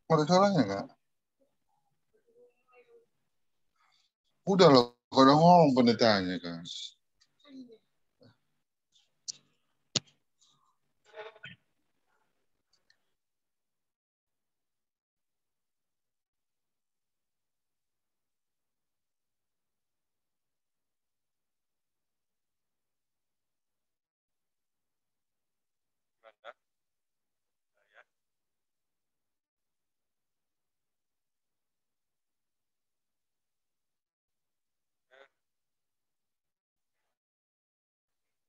Ada salahnya nggak? Udah loh, kalau ngomong pendetanya kan. Gimana? Ya.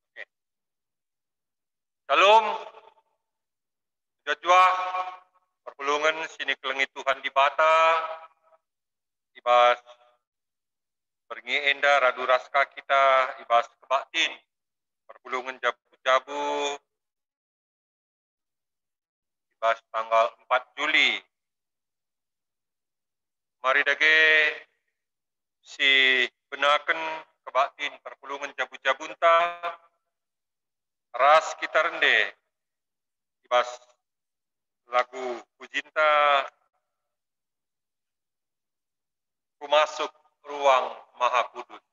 Oke. Shalom, jajwa, perpulungan sini kelengi Tuhan di bata, ibas berngi enda radu raska kita, ibas kebaktin, perpulungan jabu-jabu, ibas tanggal 4 Juli. Mari dage si benaken kebaktin perpulungan jabu-jabunta, ras kita rende, ibas lagu pujinta, ku masuk ruang maha kudus.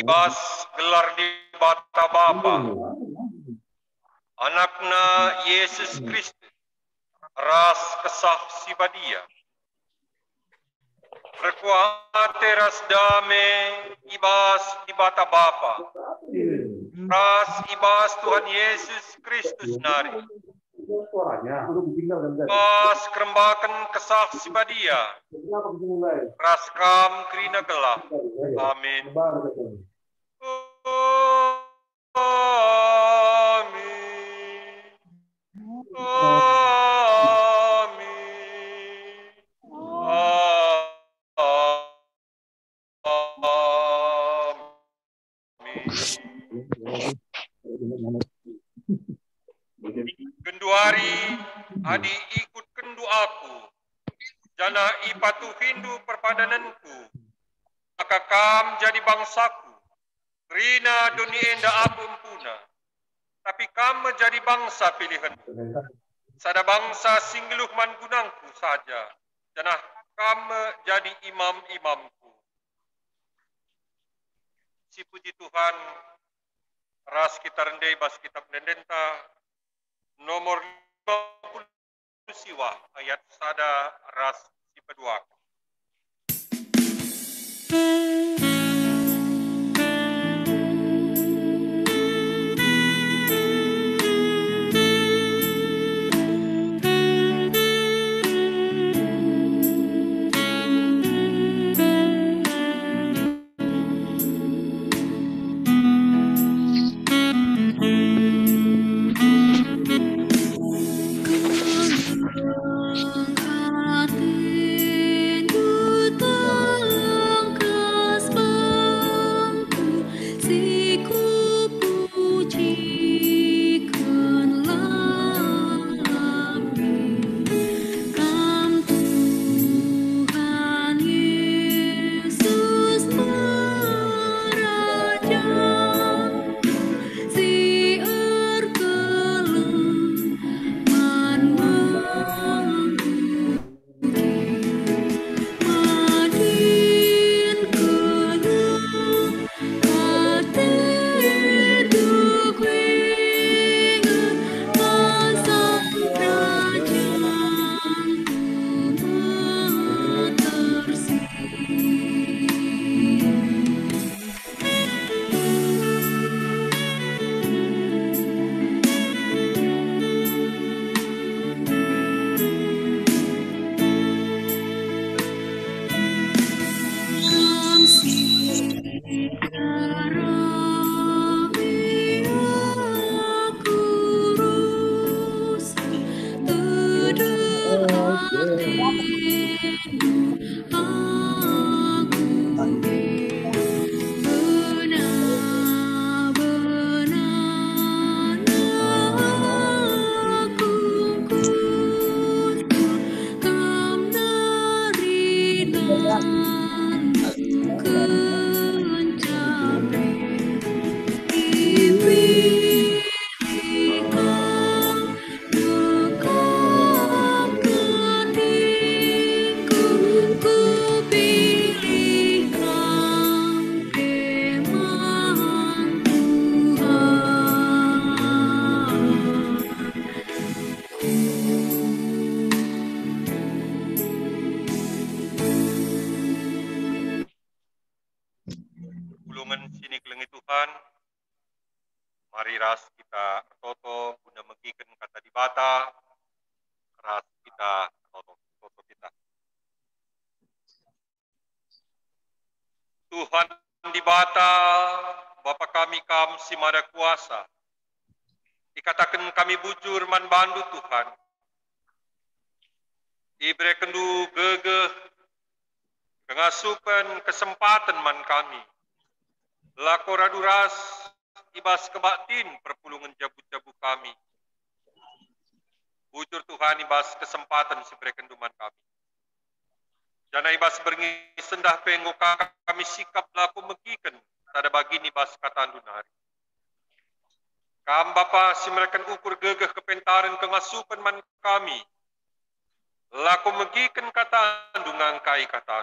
ibas gelar di bata Bapa, anakna Yesus Kristus, ras kesah sibadia, berkuate ras dame ibas di bata Bapa, ras ibas Tuhan Yesus Kristus nari, pas kerembakan kesah sibadia, ras kam krina gelah, amin. Amin. Kenduari adi ikut kendu aku, jana ipatu hindu perpadananku, maka kam jadi bangsaku, rina dunia enda aku empuna, tapi kam menjadi bangsa pilihan. Sada bangsa singgeluh man gunangku saja, jana kam jadi imam-imamku. Si puji Tuhan, ras kita rendai bas kitab Dendenta, nomor 50 siwa, ayat sada ras si pedua. Ulungan sini kelengi Tuhan, mari ras kita toto guna megiken kata di bata, ras kita toto kita. Tuhan di bata, Bapa kami kam si mada kuasa, dikatakan kami bujur man bandu Tuhan, ibre kendu gegeh, kengasupan kesempatan man kami, lakora duras ibas kebaktin perpulungan jabu-jabu kami. Bujur Tuhan ibas kesempatan si berekenduman kami. Jana ibas berngi sendah penggo kami sikap laku megiken tada bagi ibas kata andunari. Kam Bapa si mereka ukur gegeh kepentaran kengasupan man kami. Laku megiken kata andungang kai kata.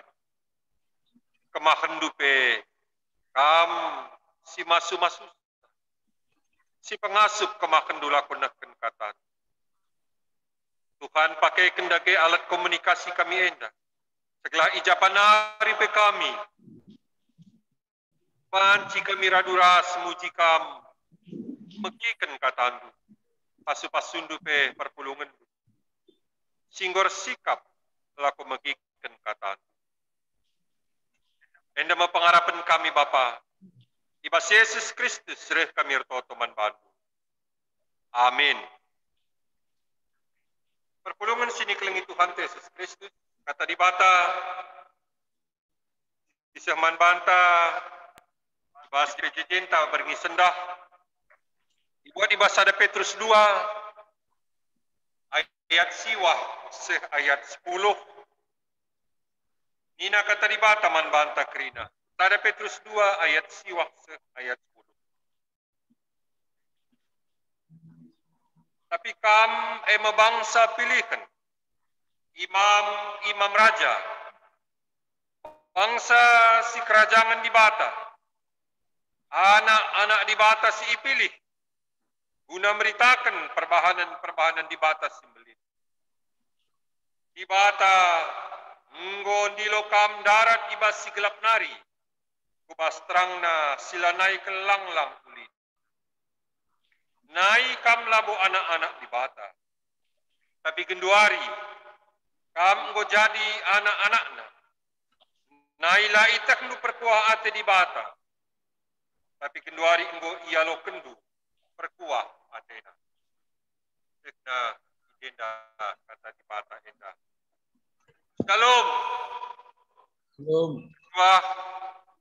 Kemahendupe kam si masu-masu, si pengasup kemakan dula kunakan kata. Tuhan pakai kendage alat komunikasi kami enda. Segala ijapan hari pe kami. Panci kami radura semuji kam. Megikan katandu. Pasu-pasundu pe perpulungan. Singgor sikap laku megikan katandu. Enda mapangarapan kami Bapa. Ibas Yesus Kristus sereh kami ertotoman bantu. Amin. Perpulungan sini kelengi Tuhan Yesus Kristus. Kata di bata. Kisah man banta. Ibas Cinta beringi sendah. Dibuat di bahasa ada Petrus 2. Ayat siwah. Ayat 10. Nina kata di bata man banta kerina. Tada Petrus 2 ayat siwah ayat 10. Tapi kam bangsa pilihkan. Imam raja. Bangsa si kerajaan di bata. Anak-anak di bata si ipilih. Guna meritakan perbahanan di bata simbelit. Di bata nggon di lokam darat ibas si gelap nari. Kubas terangna sila naik ke lang-lang kulit. Naik kam labu anak-anak di bata. Tapi genduari, kam go jadi anak-anakna. Naila itak nu perkuah ate di bata. Tapi genduari enggo ialo kendu perkuah atena. Sekna enda kata di bata enda. Shalom. Shalom. Wah,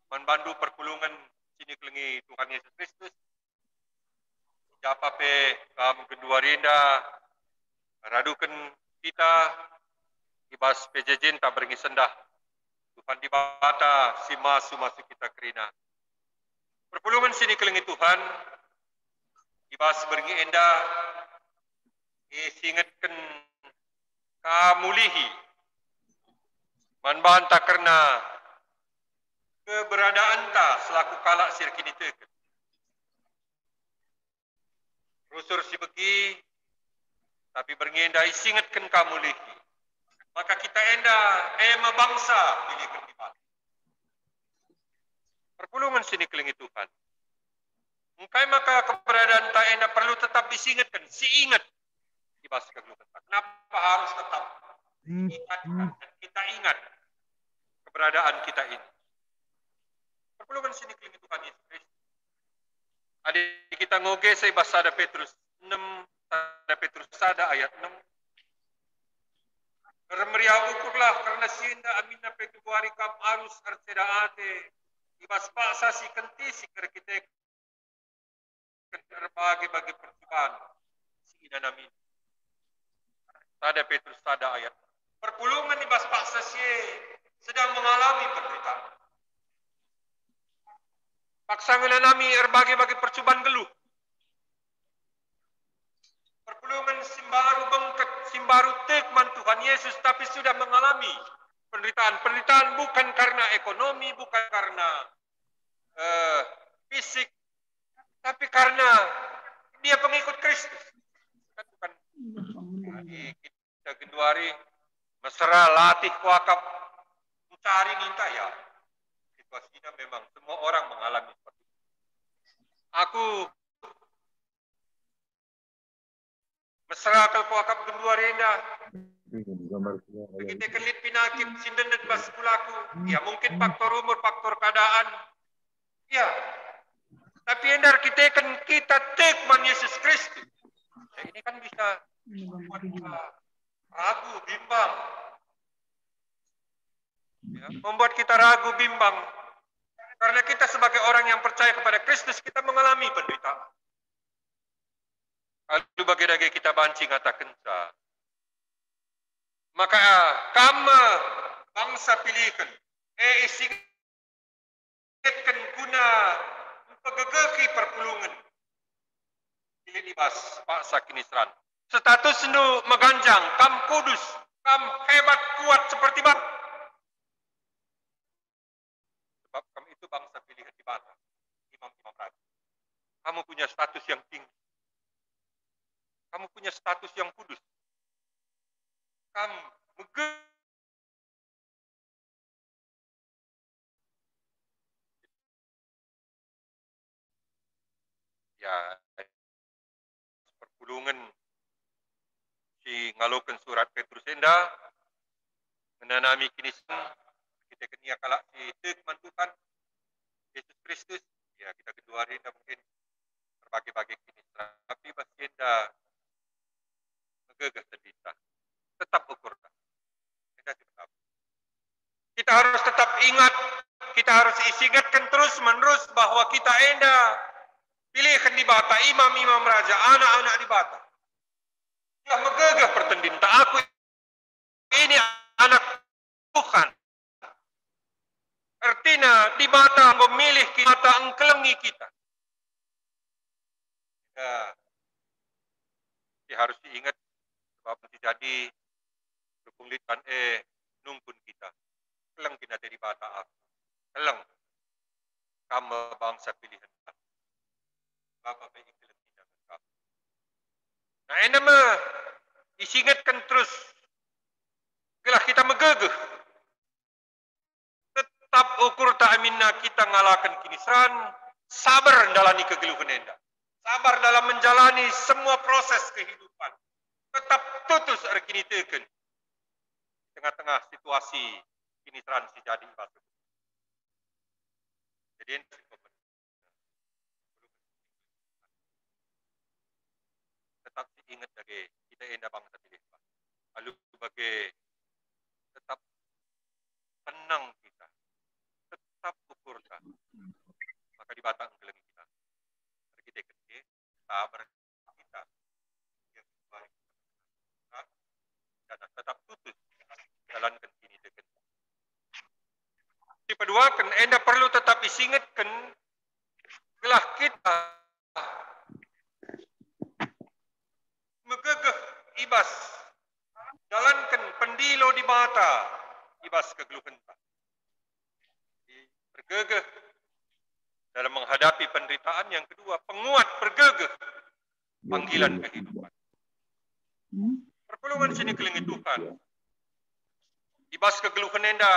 manbandu perpulungan sini kelengi Tuhan Yesus Kristus. Japa pe kam kedua rinda radukan kita ibas pejejen tak beringi sendah. Tuhan di bata si masu kita kerina. Perpulungan sini kelengi Tuhan ibas beringi enda singatkan kamulihi manbanta karena keberadaan ta selaku kalak sirkini teken. Rusur si begi, tapi beringi singatkan kamulihi. Maka kita enda bangsa pilihkan di balik. Perpulungan sini kelingi Tuhan. Mungkai maka keberadaan ta enda perlu tetap disingatkan, ingat di bas kegelutan. Kenapa harus tetap diingatkan dan kita ingat keberadaan kita ini? Perpulungan sini kelingi Tuhan Yesus Kristus. Adik kita ngoge saya bahasa ada Petrus 6, ada Petrus ada ayat 6. Remeriah ukurlah karena sienda amina petuari kam arus arseda ate ibas paksa si kenti si kita bagi percobaan si ina namin. Ada Petrus ada ayat. Perpulungan ibas paksa si sedang mengalami penderitaan. Paksa nami bagi percobaan geluh. Perpulungan simbaru bengket, simbaru tekman Tuhan Yesus, tapi sudah mengalami penderitaan. Penderitaan bukan karena ekonomi, bukan karena fisik, tapi karena dia pengikut Kristus. Kan bukan kita genduari mesra latih kuakap mencari minta ya. Situasinya memang semua orang mengalami seperti itu. Aku mesra kal kuakap genduari indah. Begitu kelit pinakit sinden dan bas kulaku. Ya mungkin faktor umur, faktor keadaan. Ya. Tapi endar kita tekman Yesus Kristus. Ya, ini kan bisa membuat kita ragu, bimbang. Ya, membuat kita ragu, bimbang. Karena kita sebagai orang yang percaya kepada Kristus, kita mengalami penderitaan. Lalu bagi kita banci ngatakan sa. Maka kama bangsa pilihkan. Isingkan guna pegegeki perpulungan. Pilih dibas Pak Sakinisran. Status nu meganjang, kam kudus, kam hebat kuat seperti bang. Sebab kami itu bangsa pilihan di bata. Imam-imam raja. Kamu punya status yang tinggi. Kamu punya status yang kudus. Kamu ya perpulungan si ngalokan surat Petrus enda menanami kinisan kita kenia kalak si tek mantukan Yesus Kristus ya kita kedua hari dah mungkin berbagai-bagai kinisan tapi pasti enda megagah terdita tetap ukur dah kita harus tetap ingat kita harus ingatkan terus menerus bahwa kita enda pilihkan di bata imam-imam raja anak-anak di bata ya megagah pertendinta aku ini anak Tuhan. Artinya di bata memilih kita engkelengi kita. Ya, harus diingat sebab jadi dukunglitan nungkun kita. Keleng kita dari bata aku. Keleng. Kamu bangsa pilihan. Bapak baik keleng kita. Nah, ini mah disingatkan terus. Gelah kita megagah. Tetap ukur tak aminna kita ngalakan kinisran, sabar menjalani kegeluhan enda. Sabar dalam menjalani semua proses kehidupan. Tetap tutus arkini teken. Tengah-tengah situasi kinisran si jadi batu. Jadi tetap diingat lagi kita enda bangsa pilih. Lalu sebagai tetap tenang kita, tetap ukur kita, maka di batang keleng kita, kita kerja, sabar kita, yang baik, dan tetap tutus jalankan ini dengan. Di kedua, kan enda perlu tetap disingatkan, gelah kita megagah ibas. Jalankan pendilo di bata, ibas kegeluhan. Bergegah dalam menghadapi penderitaan. Yang kedua, penguat bergegah panggilan kehidupan. Perpulungan sini kelingi Tuhan. Ibas kegeluhan enda,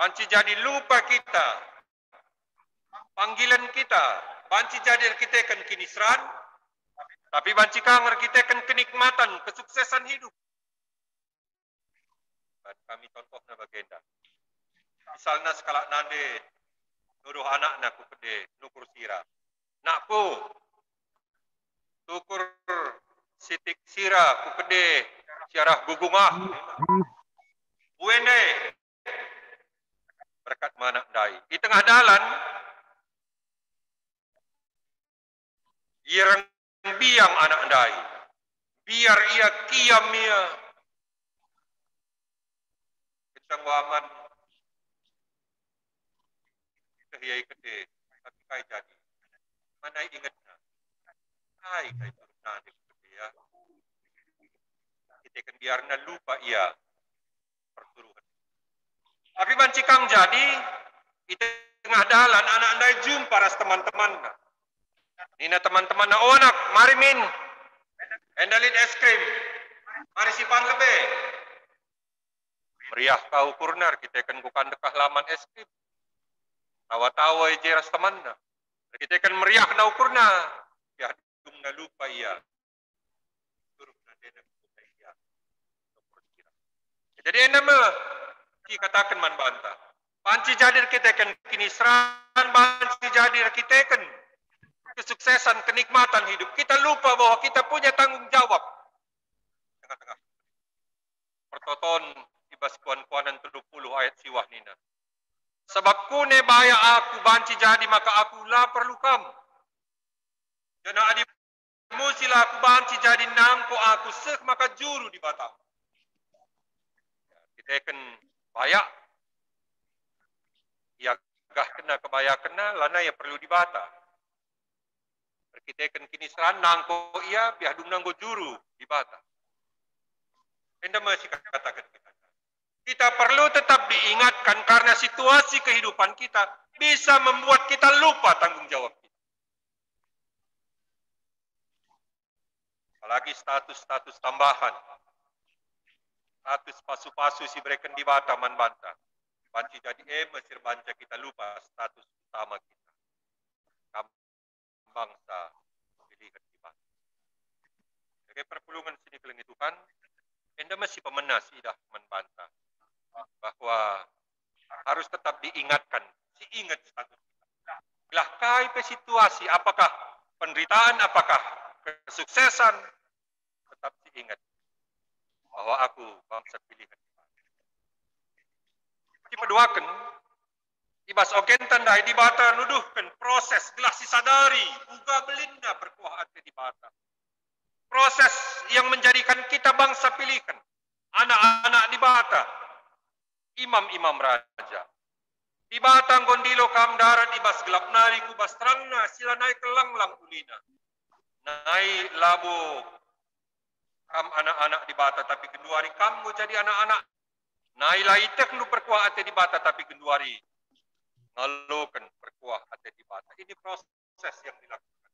banci jadi lupa kita. Panggilan kita, banci jadi kita kan kinisran, tapi banci kanger kita kan kenikmatan, kesuksesan hidup. Kami contohnya bagenda. Misalnya sekalak nande nuduh anak nak kede nukur sira. Nakku tukur sitik sira ku kede siarah gugungah. Buene berkat mana dai. Di tengah dalan irang biang anak dai. Biar ia kiam ia waman kehiyai kede tapi kai jadi mana ingatnya kai nanti kede ya kita kan biarna lupa ia perturuhan tapi bancikang jadi di tengah dalan anak andai jumpa ras teman-teman nina teman-teman oh anak mari min endalin es krim mari sipan lebih meriah kau kurnar kita kan bukan dekah laman es krim tawa-tawa jeras temanna kita kan meriah na ukurna ya dumna lupa ia turupna dena lupa ia jadi nama dikatakan man banta banci jadir kita kan kinisran banci jadir kita kan kesuksesan kenikmatan hidup kita lupa bahwa kita punya tanggung jawab tengah-tengah pertoton ibas kuan-kuanan 30 ayat siwah nina. Sebab kune baya aku banci jadi maka aku lah perlu kamu. Jana adi musila aku banci jadi nangko aku sek maka juru di batang. Kita akan bayak. Ya gah kena kebaya kena lana ya perlu di bata. Kita akan kini seran nangko ia biadung nangko juru di bata. Enda masih katakan kita. Kita perlu tetap diingatkan karena situasi kehidupan kita bisa membuat kita lupa tanggung jawab kita. apalagi status-status tambahan, status pasu-pasu si bereken di bata man banta. Banci jadi Mesir banca kita lupa status utama kita. Bangsa pilihan di bata. Jadi perpulungan sini keleng itu kan, enda masih pemenas idah man banta. Bahwa harus tetap diingatkan, ingat status kita. Belah kai pe situasi, apakah penderitaan, apakah kesuksesan, tetap diingat bahwa aku bangsa pilihan. Dipeduakan, ibas ogen tandai di bata nuduhkan proses gelah sisadari, uga belinda perkuah ate di bata. Proses yang menjadikan kita bangsa pilihan, anak-anak di bata, imam-imam raja. Di batang gondilo kam darat ibas gelap nari kubas terangna sila naik kelang-lang ulina. Naik labo kam anak-anak di bata tapi kenduari kamu jadi anak-anak. Naik laitek nu perkuah ate di bata tapi kenduari ngalokan perkuah ate di bata. Ini proses yang dilakukan.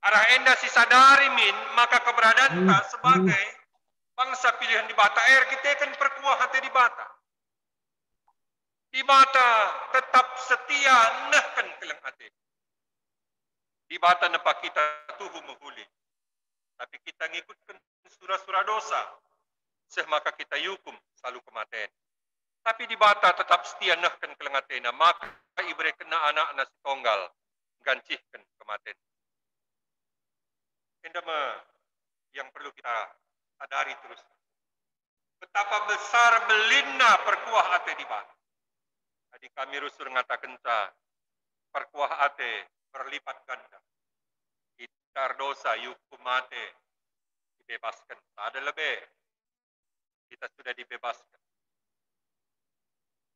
Arah enda si sadari min maka keberadaan ta sebagai bangsa pilihan di bata kita kan perkuah ate di bata. Di bata tetap setia nehkan keleng ate. Di bata nepa kita tuhu menghuli. Tapi kita ngikutkan surah-surah dosa. Maka kita yukum selalu kematian. Tapi di bata tetap setia nehkan keleng ate. Maka ibre kena anak nasi tonggal. Gancihkan kematian. Endama yang perlu kita sadari terus. Betapa besar belinda perkuah ate di bata. Tadi kami rusur ngatakan perkuah ate berlipat ganda. Itar dosa yukum mate dibebaskan. Ada lebih. Kita sudah dibebaskan.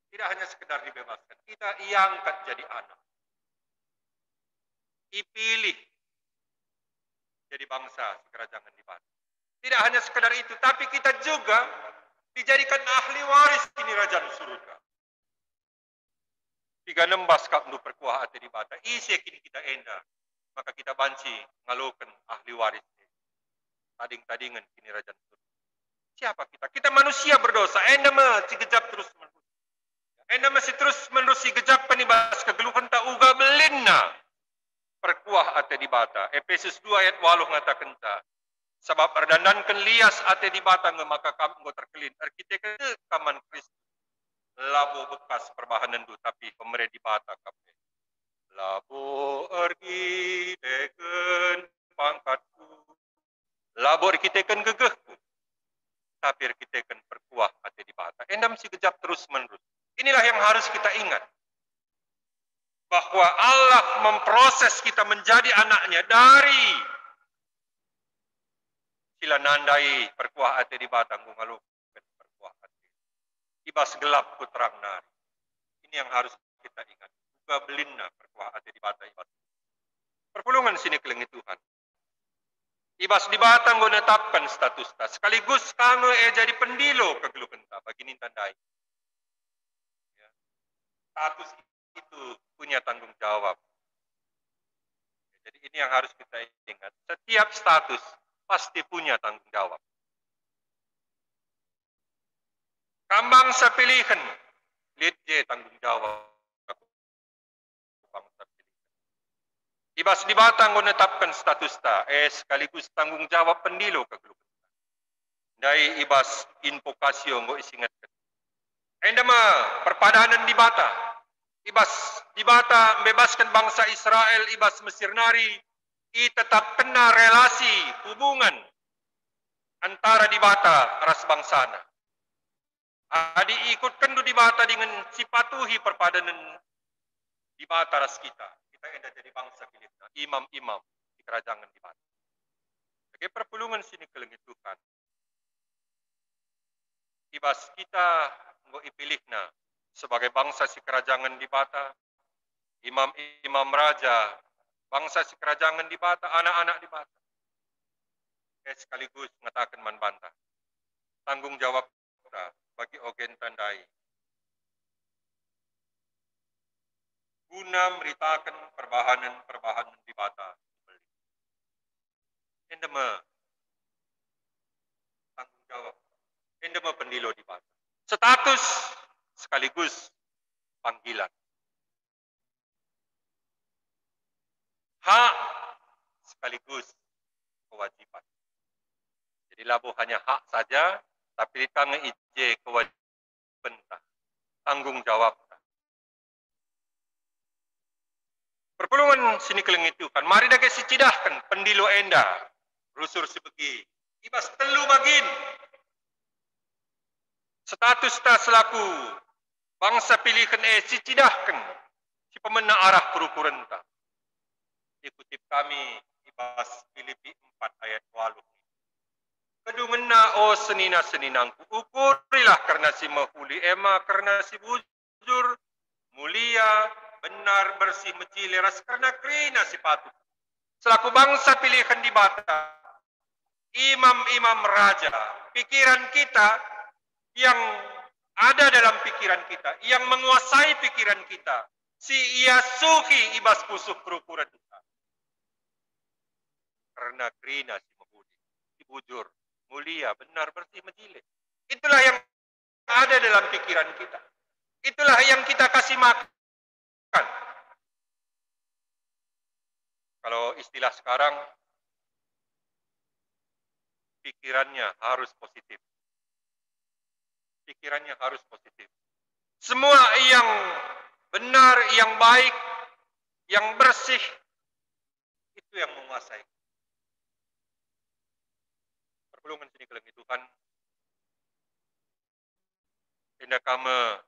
Tidak hanya sekedar dibebaskan. Kita iangkat jadi anak. Dipilih jadi bangsa kerajaan di bata. Tidak hanya sekedar itu. Tapi kita juga dijadikan ahli waris ini kerajaan surga. 3 nembas kap nu perkuah ate di bata. Isi kini kita enda. Maka kita banci ngalokan ahli waris. Tading-tadingan kini rajan surga. Siapa kita? Kita manusia berdosa. Enda masih gejap terus menerus. Enda masih terus menerus si gejap penibas kegeluhan tak uga belinna. Perkuah ate di bata. Efesus 2 ayat 8 ngatakan ta. Sebab erdandankan lias ate di bata maka kamu terkelin. Arkitek kaman Kristus. Labo bekas perbahanan itu tapi pemerintah di bata kape. Labo arkiteken pangkatku. Labo arkiteken gegehku. Tapi arkiteken perkuah ate di bata. Endam si gejap terus menerus. Inilah yang harus kita ingat. Bahwa Allah memproses kita menjadi anaknya dari sila nandai perkuah ate di bata ngungaluk. Ibas gelap ku terang nari. Ini yang harus kita ingat. Juga belinna perkuah ate di bata ibas. Perpulungan sini kelengi Tuhan. Ibas di bata nggo netapkan status ta. Sekaligus kanggo jadi pendilo kegeluhan ta bagi nintandai. Ya. Status itu punya tanggung jawab. Jadi ini yang harus kita ingat. Setiap status pasti punya tanggung jawab. Kambang sepilihan, lihat je tanggung jawab. Bangsa pilihan. Ibas di batang menetapkan status ta, sekaligus tanggung jawab pendilo kegeluhan. Dai ibas invokasio ngo isingatkan. Endama perpadanan di bata. Ibas di bata membebaskan bangsa Israel, ibas Mesir nari, tetap kena relasi hubungan antara di bata ras bangsana. Adi ikutkan di bata dengan sipatuhi perpadanan di bata ras kita. Kita enda jadi bangsa pilih. Imam-imam di kerajaan di bata. Sebagai perpulungan sini kelengi Tuhan. Ibas kita ngo ipilihna sebagai bangsa si kerajaan di bata. Imam-imam raja. Bangsa si kerajaan di bata. Anak-anak di bata. Sekaligus mengatakan man banta. Tanggung jawab kita bagi ogen tandai. Guna meritakan perbahanan di bata. endema tanggung jawab, endema pendilo di bata. Status sekaligus panggilan. Hak sekaligus kewajiban. Jadi labu hanya hak saja, tapi kita ngeije kewajiban, tanggung jawab. Perpulungan sini keleng itu kan, mari dah si cidahkan pendilo enda, rusur sebegi, ibas telu magin. Status ta selaku bangsa pilihan si cidahkan, si pemena arah perukuran ta. Dikutip kami, ibas Filipi 4 ayat 8. Kedumena o senina-seninangku, ukurilah karena si mahuli ema, karena si bujur, mulia, benar, bersih, menjileras, karena krina si patut. Selaku bangsa pilihan di bata, imam-imam raja, pikiran kita yang ada dalam pikiran kita, yang menguasai pikiran kita, si Yasuhi ibas pusuh perukuran kita. Karena krina si mahuli, si bujur, mulia, benar, bersih, menjilik. Itulah yang ada dalam pikiran kita. Itulah yang kita kasih makan. Kalau istilah sekarang, pikirannya harus positif. Pikirannya harus positif. Semua yang benar, yang baik, yang bersih, itu yang menguasai. Perpulungan sini keleng itu kan, hendak kami,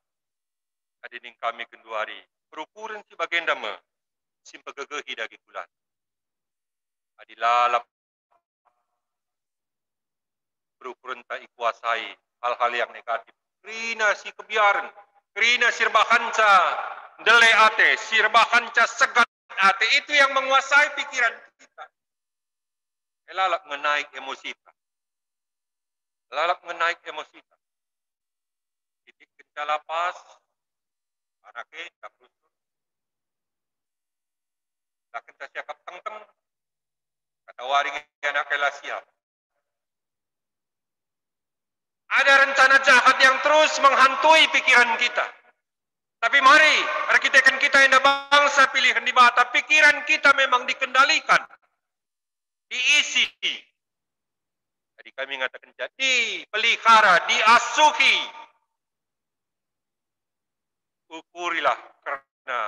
adining kami kenduari, perukuran si bagenda me, simpegegehi dagi bulan. Adilalap berukuran tak ikuasai hal-hal yang negatif. Krina si kebiaran, krina sirbahanca dele ate, sirbahanca segat ate, itu yang menguasai pikiran kita. Lalap ngenaik emosi kita. Lalap ngenaik emosi kita. Titik kencala pas, anaknya tak rusuk. Lakin tak siakap teng-teng, kata waring anak kelas siap. Ada rencana jahat yang terus menghantui pikiran kita. Tapi mari, arkitekkan kita yang bangsa pilihan di bata, pikiran kita memang dikendalikan, diisi. Jadi kami mengatakan jadi pelihara, diasuhi. Ukurilah karena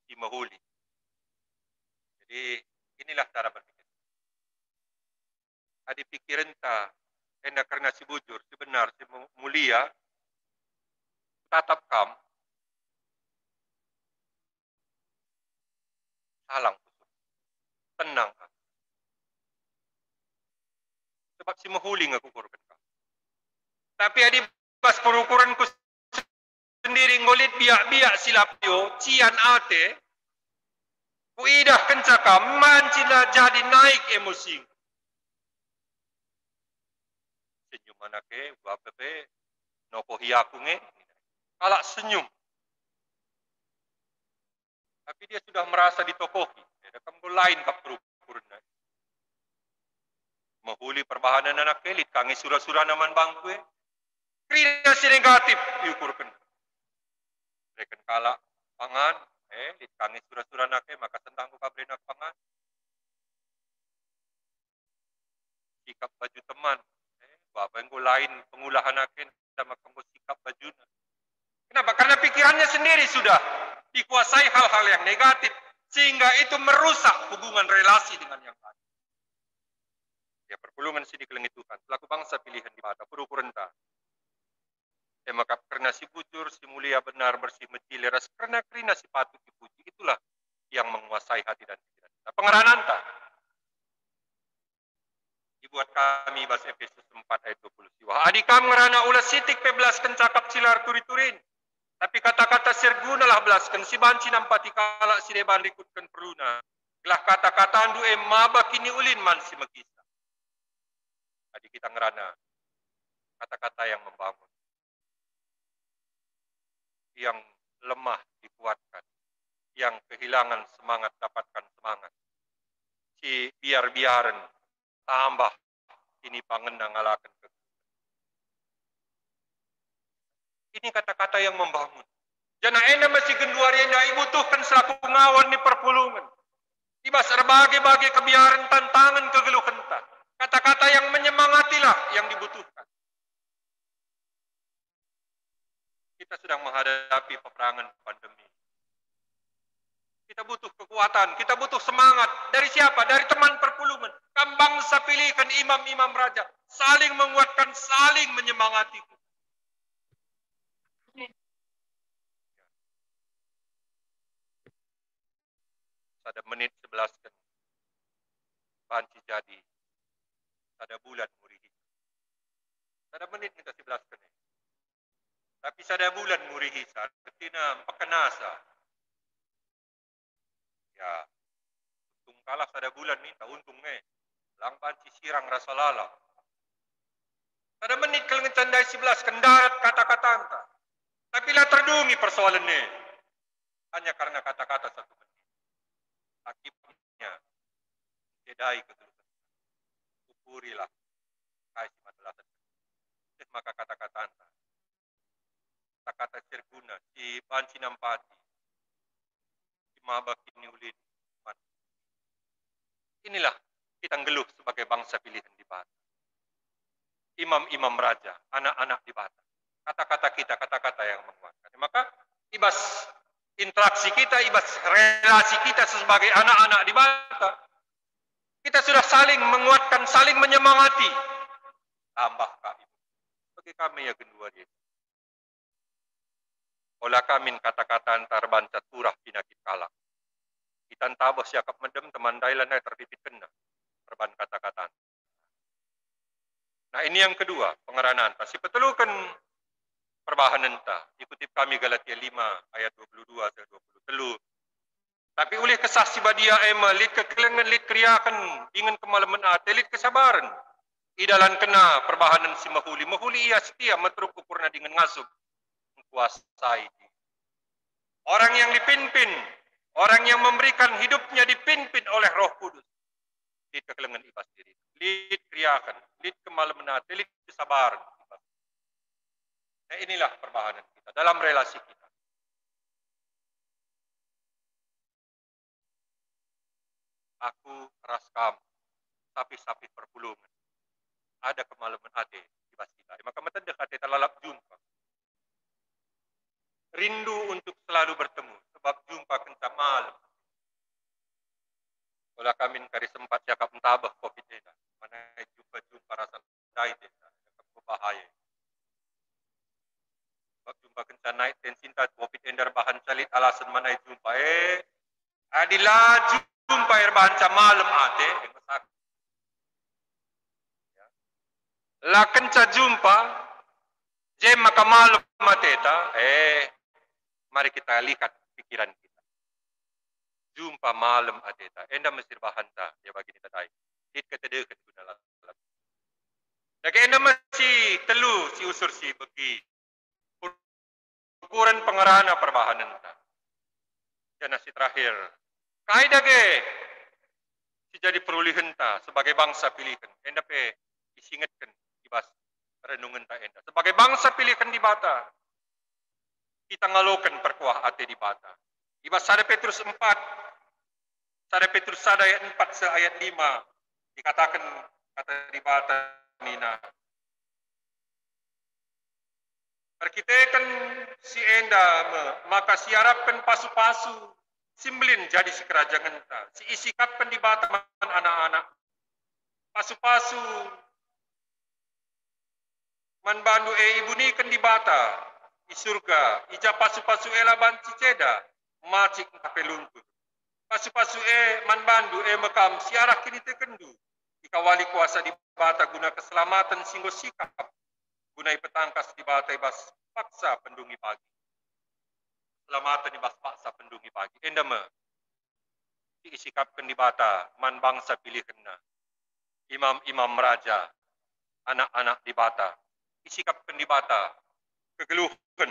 dimahuli. Jadi inilah cara berpikir. Ada pikiran tak, hendak karena si bujur, si benar, si mulia, tatap kam, salang, tenang. Sebab si mahuli nga kukurkan ka. Tapi adi pas perukuranku sendiri ngolit biak-biak silapyo, cian ate, kuidah kencaka, mancila jadi naik emosi. Senyum anake, bapepe, nokohiaku nge, kalak senyum. Tapi dia sudah merasa ditokohi. Dia kamu lain kap perukuran. Mahuli perbahanan anak kelit, kangi surah-surah naman bangku krina si negatif diukurkan. Mereka kalak pangan, lit kangi surah-surah anak maka tentang kabre nak pangan. Sikap baju teman, bapak yang lain pengulahan akin sama kamu sikap baju. Kenapa? Karena pikirannya sendiri sudah dikuasai hal-hal yang negatif sehingga itu merusak hubungan relasi dengan yang lain. Ya perpulungan sini kelengitukan. Selaku bangsa pilihan di mata perukuran ta. Maka karena si bujur, si mulia, benar, bersih, menjileras, karena krina si patut dipuji, itulah yang menguasai hati dan pikiran kita. Pengeranan ta. Dibuat kami bahasa Efesus 4 ayat 20. Wah, adikam ngerana ulah sitik pebelaskan cakap silar turi-turin. Tapi kata-kata sergunalah belaskan si banci nampati kalak si deban rikutkan perluna. Gelah kata-kata andu maba kini ulin man si megisa. Adik kita ngerana kata-kata yang membangun. Yang lemah dikuatkan. Yang kehilangan semangat dapatkan semangat. Si biar-biaran tambah ini pangenang ngalakan. Ini kata-kata yang membangun. Jana ena masih genduari ena ibutuhkan selaku ngawan ni perpulungan. Ibas berbagai-bagai kebiaran tantangan kegeluhan ta. Kata-kata yang menyemangatilah yang dibutuhkan. Kita sedang menghadapi peperangan pandemi. Kita butuh kekuatan, kita butuh semangat. Dari siapa? Dari teman perpulungan. Kan bangsa pilihkan imam-imam raja. Saling menguatkan, saling menyemangati. Pada menit 11 kan. Panci jadi. Pada bulan murihi. Pada menit kita 11 kan. Tapi pada bulan murihi. Ketina pekenasa. Ya. Untung kalah pada bulan ni. Tak untung Lang panci sirang rasa lala. Pada menit kalau ngecandai 11 kendarat kata-kata anta. Tapi lah terdungi persoalan ni. Hanya karena kata-kata satu menit. Akibatnya jedai ketulusan. Upurilah kai matelasan. Maka kata-kata anta. Kata-kata serguna si panci nampati. Si mabak ini ulin. Inilah kita ngeluh sebagai bangsa pilihan di Bata. Imam-imam raja, anak-anak di Bata. Kata-kata kita, kata-kata yang menguatkan. Maka ibas interaksi kita, ibas relasi kita sebagai anak-anak di Bata. Kita sudah saling menguatkan, saling menyemangati. Tambah kami. Bagi kami ya kedua dia. Olah kami kata-kata antar banca turah pinakit kalak. Kita tabah siakap mendem teman dailan ay terpipit kena. Perban kata-kata. Nah ini yang kedua, pengeranan. Pasti petelukan perbahanan ta. Ikutip kami Galatia 5 ayat 22 sampai 23. Tapi oleh kesah si badia ema lid kekelengan lid kriakan dengan kemalaman ate lid kesabaran. Idalan kena perbahanan si mahuli. Mahuli ia setia metruk ukurna dengan ngasup menguasai. Orang yang dipimpin, orang yang memberikan hidupnya dipimpin oleh Roh Kudus. Lid kekelengan ibas diri. Lid kriakan, lid kemalaman ate, lid kesabaran. Nah inilah perbahanan kita dalam relasi kita. Aku raskam, sapi-sapi perpulungan. Ada kemalaman hati di bas kita. Maka metendek hati terlalap jumpa. Rindu untuk selalu bertemu. Sebab jumpa kencang malam. Olah kami kari sempat cakap entabah COVID ini. Mana jumpa-jumpa rasa dai desa. Yang berbahaya. Sebab jumpa kencang naik tensinta COVID endar bahan calit alasan mana jumpa. Adilah jumpa air bahan malam ate. La kenca jumpa. Jem maka malam mateta. Mari kita lihat pikiran kita. Jumpa malam ateta. Enda mesir bahanta. Ya bagi kita tadi. Dit ketedeket guna lalat. Lagi enda masih telu si usur si bagi. Ukuran pengerana perbahanan ta. Jana si terakhir. Kaida ge. Si jadi perulihan ta. Sebagai bangsa pilihan. Enda pe disingatkan. Ibas renungan ta enda. Sebagai bangsa pilihan di Bata. Kita ngalokan perkuah ate di Bata. Ibas Sada Petrus 4. Sada Petrus Sada ayat 4 se ayat 5. Dikatakan kata di Bata Nina. Perkitekan si enda maka siarapkan pasu-pasu. Simblin jadi si kerajaan ta. Si isikapkan di Bata anak-anak. Pasu-pasu. Man bandu ibunikan di Bata. Di surga, ija pasu-pasu ela banci ceda, macik kapeluntur. Pasu-pasu man bandu mekam siarah kini tekendu. Ikawali kuasa di Bata guna keselamatan singgo sikap. Gunai petangkas di Bata ibas paksa pendungi pagi. Keselamatan ibas paksa pendungi pagi. Endama, diisikapkan di Bata, man bangsa pilihkenna. Imam-imam raja, anak-anak di Bata. Isikapkan di Bata. Kegeluhan,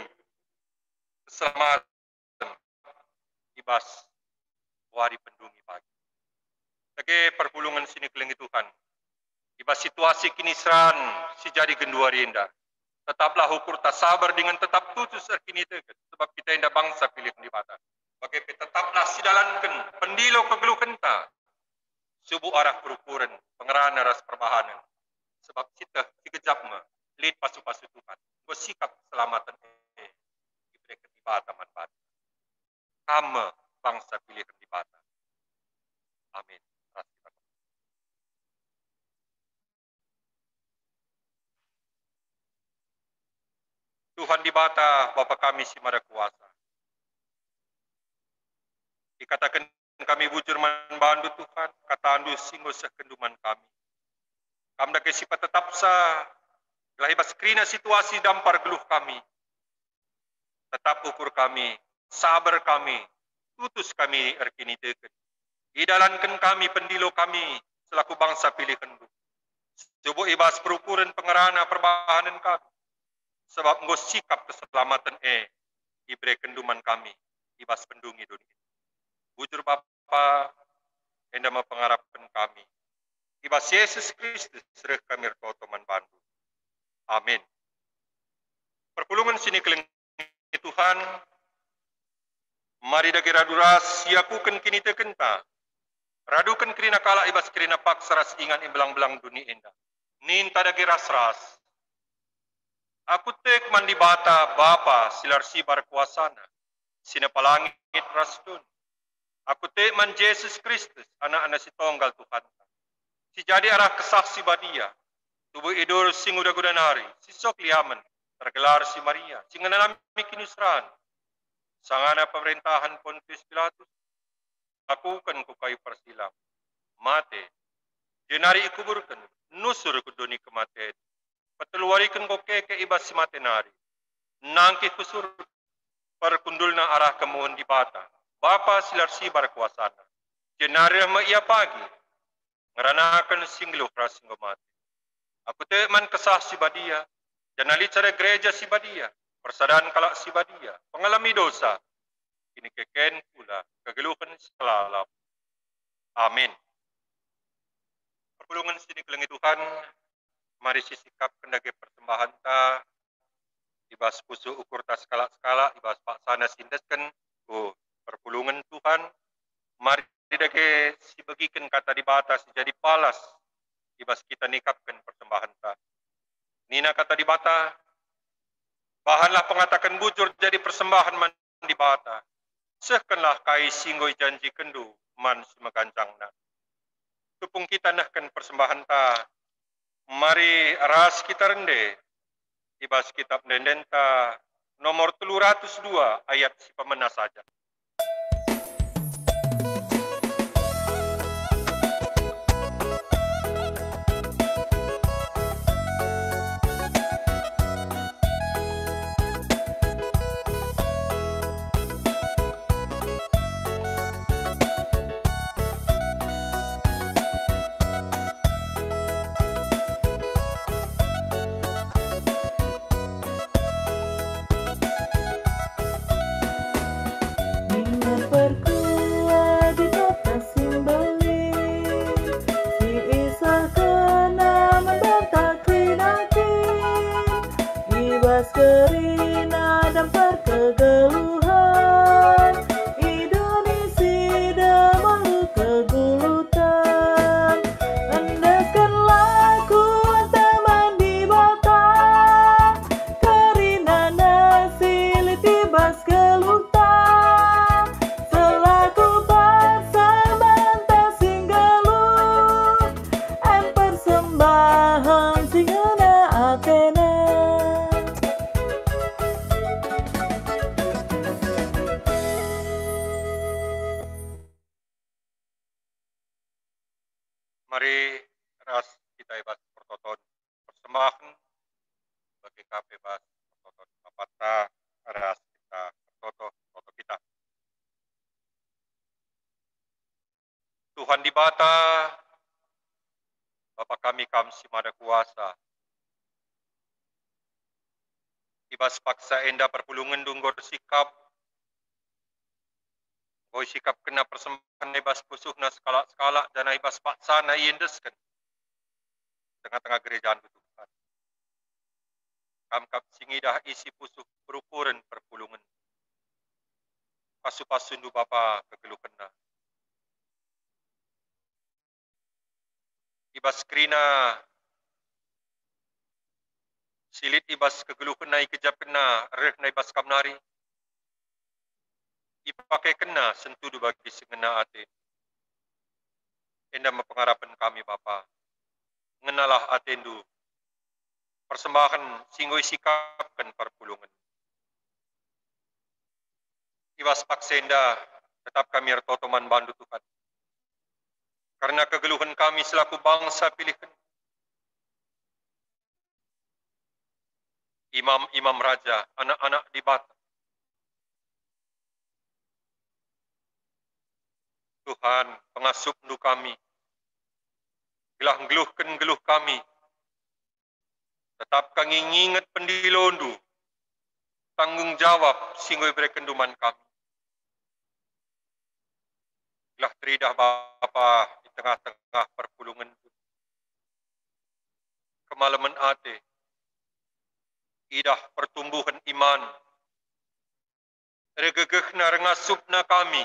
keselamatan, ibas, wari pendungi pagi. Lagi perpulungan sini kelengi Tuhan. Ibas situasi kini seran si jadi gendua rinda. Tetaplah ukur tak sabar dengan tetap tutus kini tekan. Sebab kita indah bangsa pilih di bata. Bagaimana tetaplah sidalankan pendilo kegeluh kenta. Subuh arah perukuran pengerana ras perbahanan. Sebab kita dikejap me lid pasu-pasu Tuhan. Gue sikap keselamatan diberikan di bata manfaat. Kama bangsa pilih di bata. Amin. Tuhan di bata, Bapa kami si Maha Kuasa. Dikatakan kami bujur manbandu Tuhan, kata andu singgo sekenduman kami. Kami dah sifat tetap sah, lahi baskrina situasi dampar geluh kami. Tetap ukur kami, sabar kami, tutus kami erkini deket. Idalankan kami, pendilo kami, selaku bangsa pilih kendu. Coba ibas perukuran pengerana perbahanan kami. Sebab engkau sikap keselamatan ibere kenduman kami, ibas pendungi dunia. Bujur Bapa, enda mempengharapkan kami. Ibas Yesus Kristus, serah kami retoto manbandu. Amin. Perpulungan sini kelengi Tuhan, mari dagi raduras, siakukan kini tekenta. Radukan kerina kala ibas kerina paksa ras ingan imbelang-belang dunia indah. Ninta dagi ras-ras. Aku tek mandi bata Bapa silar sibar kuasana. Sina palangit rasdun. Aku tek man Yesus Kristus, anak-anak si tonggal Tuhan. Si jadi arah kesaksi badia. Tubuh idul sing udah-gudanari. Si sok liaman. Tergelar si Maria. Si nganami kinusran. Sangana pemerintahan Pontius Pilatus. Lakukan ku kayu persilam. Mate. Jenari ikuburkan. Nusur ku doni kematian. Peteluarikan ko keke ibas si matenari. Nangkih kusur perkundulna arah kemuhun di bata. Bapa silar sibar kuasana. Jenari ma ia pagi. Ngeranakan singlo krasinggo mati. Aku teman kesah si badia. Janali cara gereja si badia. Persadaan kalak si badia. Pengalami dosa. Ini keken pula. Kegeluhan selalap. Amin. Perpulungan sini kelengi Tuhan. Mari sisikap kendage persembahan ta ibas pusu ukur ta skala-skala ibas paksana sindesken perpulungan Tuhan mari dage si bagikan kata di batas jadi palas ibas kita nikapkan persembahan ta nina kata di bata bahanlah pengatakan bujur jadi persembahan man di bata sehkenlah kai singgoi janji kendu man semagancangna tupung kita nahkan persembahan ta mari ras kita rende ibas kitab Dendenta nomor 302 ayat si pemena saja. Mari ras kita ibas pertoton persembahan bagi kape bas pertoton apata ras kita pertoto kita. Tuhan di bata Bapa kami si Maha Kuasa. Ibas paksa enda perpulungan dunggor sikap Boy sikap kena persembahan ibas pusuhna skala-skala dan ibas paksa na iendeskan. tengah-tengah gerejaan Tuhan. Kamkap singidah isi pusuh berukuran perpulungan. Pasu-pasundu Bapa kegeluh kena. Ibas krina silit ibas kegeluh kena ikejap kena reh na ibas kamnari. Ipakai kena sentudu bagi sengena ate. Enda mapengarapan kami Bapa. Ngenalah atendu. Persembahan singgoi sikapkan perpulungan. Ibas paksenda tetap kami ertotoman bandu Tuhan. Karena kegeluhan kami selaku bangsa pilihkan. Imam-imam raja, anak-anak di bata. Tuhan, pengasup nu kami. Gelah ngeluhkan geluh kami. Tetap kami nginget pendilondu. Tanggung jawab singgoi berekenduman kami. Gelah teridah Bapa di tengah-tengah perpulungan. Kemalaman ate. Idah pertumbuhan iman. Regegehna rengasupna kami.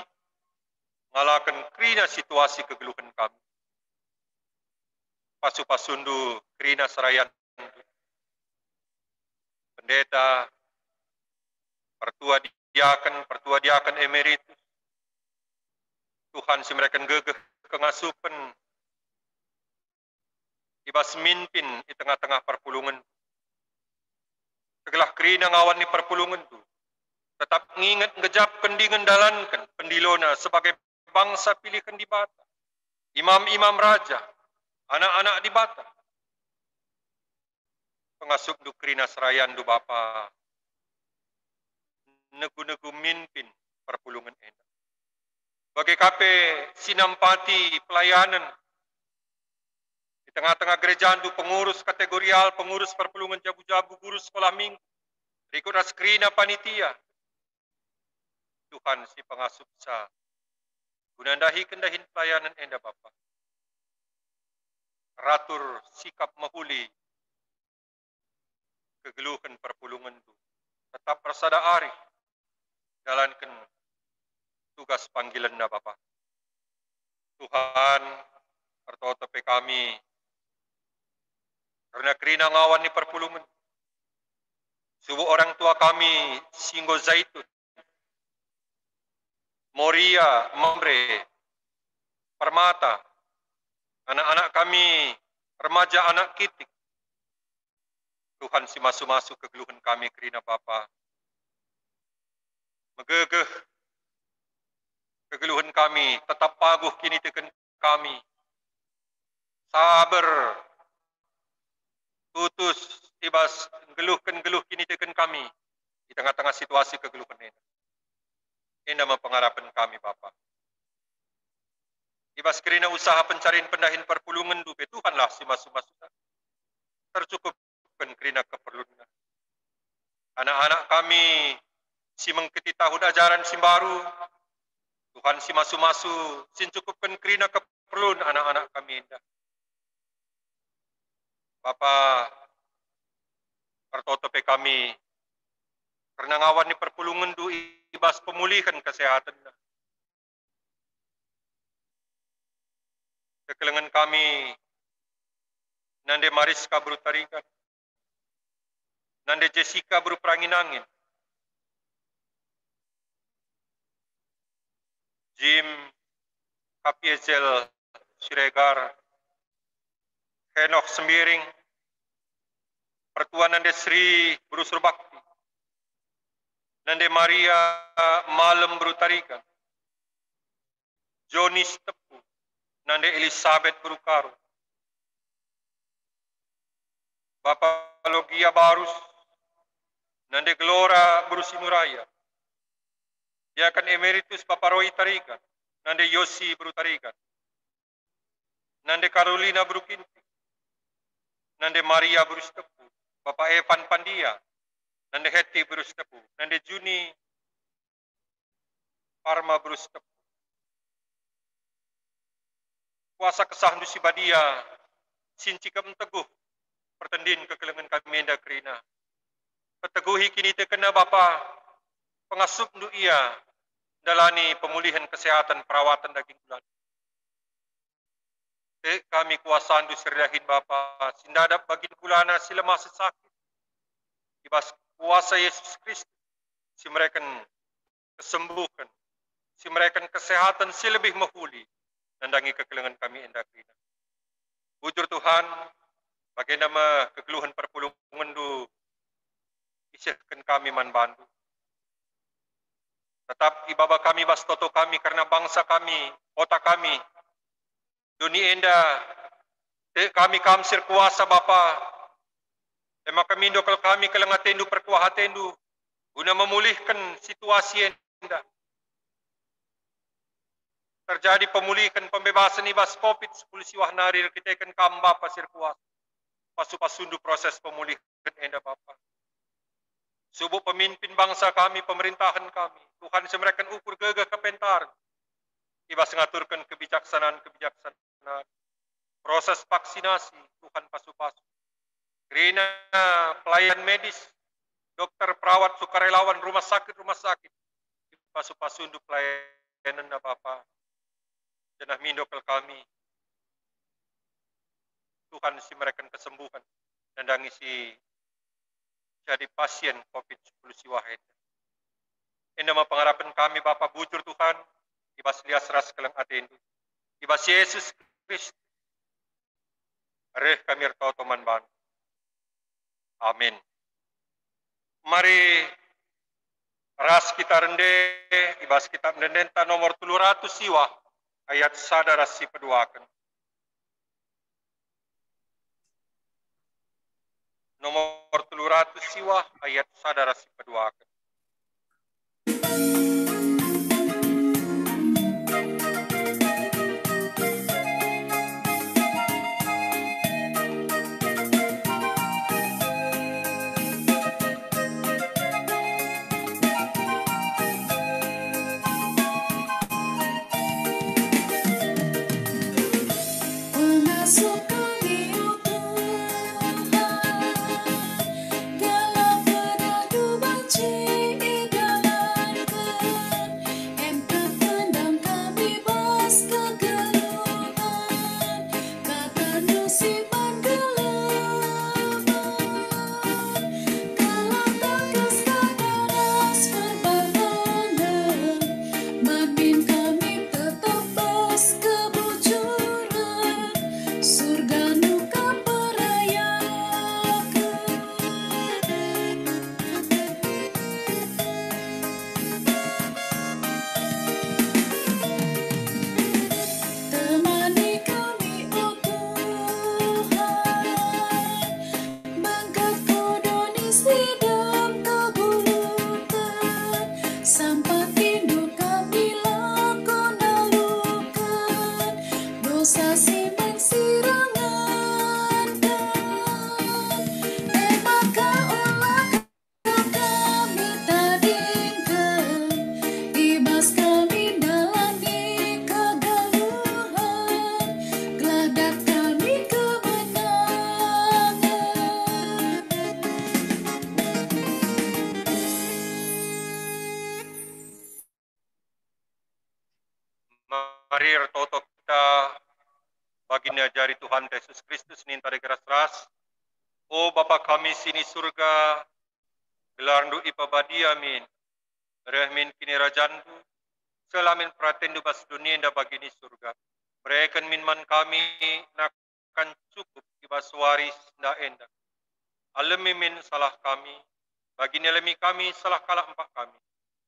Ngalakan krina situasi kegeluhan kami. Pasu-pasundu krina serayan. Pendeta, pertua diakan emeritus. Tuhan si mereka gegeh kengasupan. Ibas mimpin di tengah-tengah perpulungan. Segelah krina ngawan ni perpulungan tu. Tetap nginget ngejap kendingan dalankan pendilona sebagai bangsa pilihkan di bata. Imam-imam raja, anak-anak di bata. Pengasup du krina serayan du Bapa. Negu-negu mimpin perpulungan enak. Bagi kape sinampati pelayanan. Di tengah-tengah gerejaan du pengurus kategorial, pengurus perpulungan jabu-jabu, guru sekolah minggu. Berikut skrina panitia. Tuhan si pengasup sa. Gunandahi kendahin pelayanan enda Bapa. Ratur sikap mahuli. Kegeluhan perpulungan tu. Tetap persada arif. Jalankan tugas panggilan na Bapa. Tuhan, pertotope kami. Karena kerina ngawan ni perpulungan. Subuh orang tua kami, Singgo Zaitun. Moria, Mamre, Permata, anak-anak kami, remaja anak kitik. Tuhan si masuk-masuk kegeluhan kami kerina Bapa. Megegeh kegeluhan kami, tetap paguh kini tekan kami. Sabar, tutus, ibas, geluh kini tekan kami. Di tengah-tengah situasi kegeluhan ini. Ini pengharapan kami Bapa. Ibas kerina usaha pencarian pendahin perpulungan dupe Tuhanlah si masuk-masuk. Tercukupkan kerina keperluan. Anak-anak kami si mengikuti tahun ajaran si baru. Tuhan si masuk-masuk sin cukupkan kerina keperluan anak-anak kami indah. Bapa pertotope kami karena ngawan ni perpulungan du ibas pemulihan kesehatan. Kekelengan kami nande Mariska berutarikan. Nande Jessica beruperangin-angin. Jim Kapiezel Siregar. Henok Sembiring. Pertua nande Sri Berusur Bakti. Nande Maria Malam berutarikan. Jonis Tepu. Nande Elizabeth Berukaru. Bapak Logia Barus. Nande Glora Berusimuraya. Dia akan emeritus Bapak Roy Tarikan. Nande Yosi Berutarikan. Nande Carolina Berukinti. Nande Maria Berustepu. Bapak Evan Pandia. Nande Heti Berustepu. Nande Juni Parma Berustepu. Kuasa kesah Nusi Badia. sincikam teguh pertendin kekelengan kami enda kerina. Keteguhi kini terkena Bapa, pengasup ndu ia dalani pemulihan kesehatan perawatan daging bulan. Kami kuasa ndu serdahin Bapa, sindadap bagin kulana sila masa sakit. Ibas kuasa Yesus Kristus, si mereka kesembuhan, si mereka kesehatan si lebih mahuli, nandangi kekelengan kami enda kerina. Bujur Tuhan, bagi nama kegeluhan perpulungan du isihkan kami man bandu. Tetap ibaba kami bas toto kami karena bangsa kami, kota kami, dunia enda, kami kamsir kuasa Bapa. Ema kami dokal kami kelengat tendu perkuah tendu, guna memulihkan situasi enda. Terjadi pemulihan pembebasan ibas COVID-19 siwah narir kita ikan kamba pasir kuasa. Pasu-pasundu proses pemulihan enda Bapa. Subuh pemimpin bangsa kami, pemerintahan kami. Tuhan semerakan ukur gagah kepentar. Ibas ngaturkan kebijaksanaan. Proses vaksinasi, Tuhan pasu-pasu. Kerana pelayan medis, dokter, perawat, sukarelawan, rumah sakit. Pasu-pasu untuk pelayanan Bapa. Jenah mindokal kami. Tuhan si mereka kesembuhan. Dan dangisi jadi pasien COVID-19 siwahed. Enda pengharapan kami Bapa bujur Tuhan, ibas lias ras kelang atendu. Ibas Yesus Kristus. Reh kami ertoto manban. Amin. Mari ras kita rende, ibas kitab mendenta nomor 300 siwa, ayat sadara si peduakan. Nomor 300 siwa ayat sadara si peduakan. Mari ertoto kita baginda jari Tuhan Yesus Kristus nintari keras-keras. O Bapa kami sini surga, gelarndu ipabadi amin. Rahmin kini rajandu, selamin pratendu bas dunia nda bagini surga. Berikan minman kami nakan cukup ibas waris nda enda. Alemi min salah kami, bagini alemi kami salah kalah empat kami.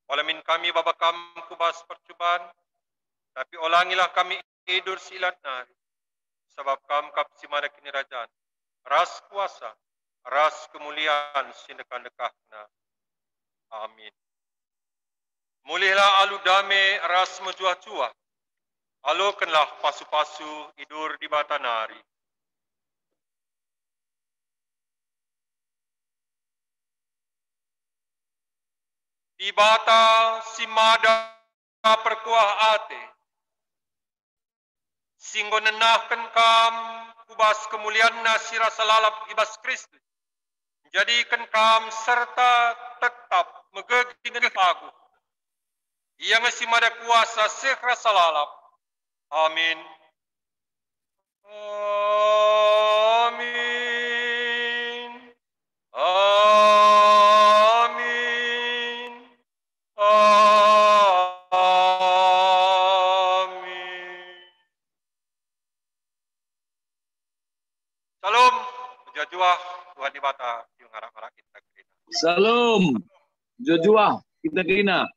Walamin kami Bapa kami kubas percobaan, tapi ulangilah kami hidur silat nari. Sebab kami kapsi mana kini rajaan. Ras kuasa, ras kemuliaan sindekan-dekahna. Amin. Mulihlah alu dame ras mejuah-juah. Alokanlah pasu-pasu hidur di bata nari. Di bata si mada perkuah ate. Singgo nenahkan kam kubas kemuliaan nasira salalap ibas Kristus. Jadikan kam serta tetap megegi dengan pagu. Yang simada kuasa sekra salalap. Amin. Amin. Amin. Amin. Salam, jajua Tuhan di mata, yung harap-harap kita. Salam. Jojua kita kena.